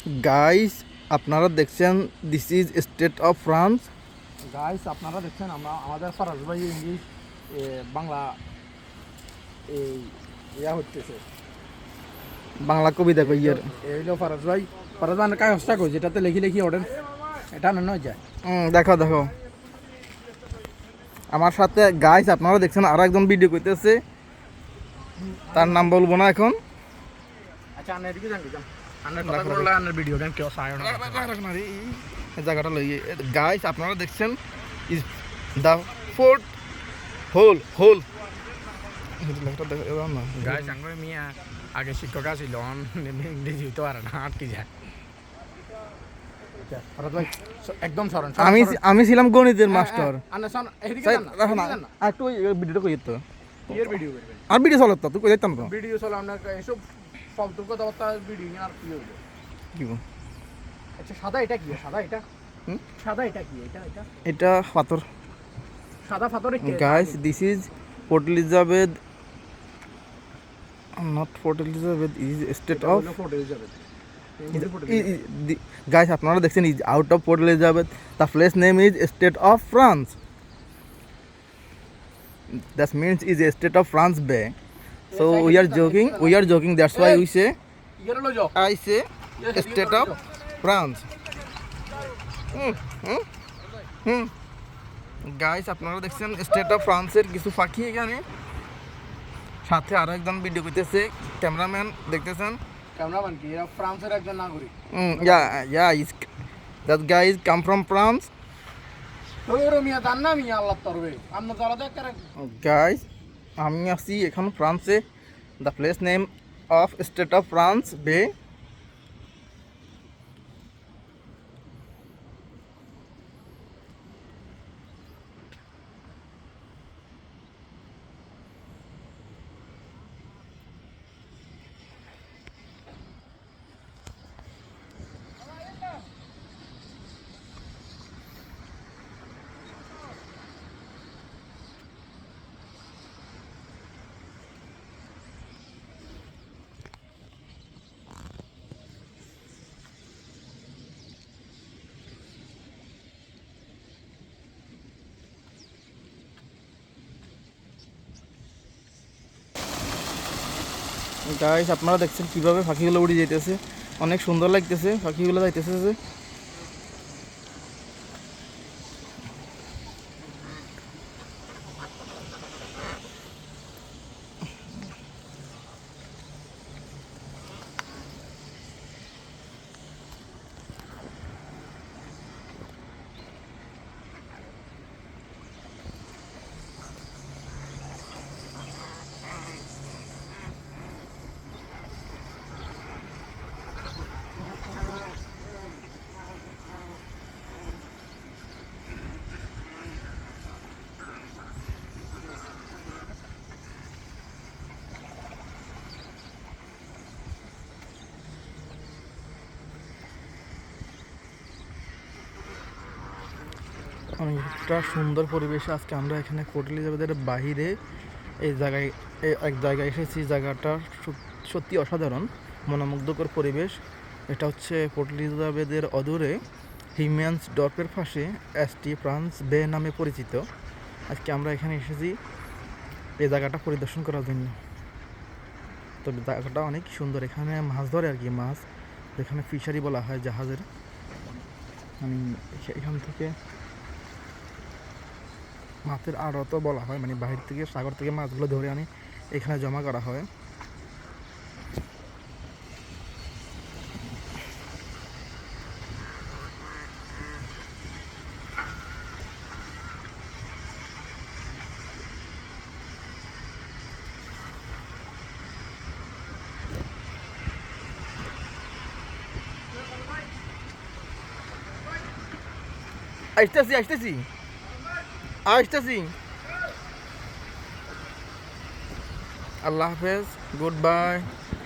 Guys আপনারা দেখছেন this is state of France. Guys আপনারা দেখছেন আমাদের ফরাজ ভাই ইংলিশ বাংলা এই হচ্ছে বাংলা কবিতা কইয়ের এই হলো ফরাজ ভাই কাগজটা কই যেটাতে লিখি লিখি ওঠেন এটা না নয় যায়। দেখো দেখো আমার সাথে গাইস আপনারা দেখছেন আরো একজন ভিডিও করতেছে, তার নাম বলবো না এখন। আচ্ছা আন্না এদিকে যান যান আন্নার কথা বললে আন্নার ভিডিও গান কেউ চায় না। জায়গাটা লই গাইস আপনারা দেখছেন is the fourth hole hole guys আঙ্গুর মিয়া আগে শিক্ষক আছিল ইংরেজি তো আর না আটকে যায়। ফরাজ ভাই একদম সরন আমি ছিলাম গণিতের মাস্টার। আন্না সন এদিকে যান না একটু ভিডিওটা কই তো এর ভিডিও করবেন আর ভিডিও চলত তুই কই দেখতাম তো ভিডিও চলে আপনার এসব ফালতু কথাবার্তা ভিডিও আর কি হইলো কি গো? আচ্ছা সাদা এটা কি সাদা এটা সাদা এটা কি এটা পাথর। সাদা পাথরে কি guys this is port Elizabeth, not Port Elizabeth, is state of fort Elizabeth guys আপনারা দেখছেন is out of Port Elizabeth, the place name is state of France, that means is a state of France bay, so we are joking, that's why we say ইগের লো যাও I say state of France. Guys আপনারা দেখছেন state of ফ্রান্সের কিছু পাখি এখানে, সাথে আরো একজন ভিডিও করতেছে, ক্যামেরাম্যান দেখতেছেন। ক্যামেরাম্যান কি এরা ফ্রান্সের একজন নাগরিক? that guy is come from France. ওরে মিয়া জান না মিয়া আল্লাহ তরবে আমরা যারা দেখ করে গাইস আমি আছি এখন ফ্রান্সে, the place name of state of France বে। গাইস আপনারা দেখছেন কিভাবে পাখিগুলো উড়ে যাইতেছে, অনেক সুন্দর লাগতেছে পাখিগুলো যাইতেছে যে। অনেকটা সুন্দর পরিবেশে আজকে আমরা এখানে পোর্ট এলিজাবেথের বাহিরে এই জায়গায় এক জায়গায় এসেছি, জায়গাটা সত্যি অসাধারণ, মনোমুগ্ধকর পরিবেশ। এটা হচ্ছে পোর্ট এলিজাবেথের অদূরে হিমেন্স ডর্পের পাশে এসটি ফ্রান্স বে নামে পরিচিত। আজকে আমরা এখানে এসেছি এই জায়গাটা পরিদর্শন করার জন্য। তবে জায়গাটা অনেক সুন্দর, এখানে মাছ ধরে আর কি, মাছ যেখানে ফিশারি বলা হয় জাহাজের, মানে এখান থেকে মাছের আড়ত বলা হয়, মানে বাহির থেকে সাগর থেকে মাছগুলো ধরে আনি এখানে জমা করা হয়। আসতেছি আসতেছি আসতেছি, আল্লাহ হাফেজ, গুড বাই।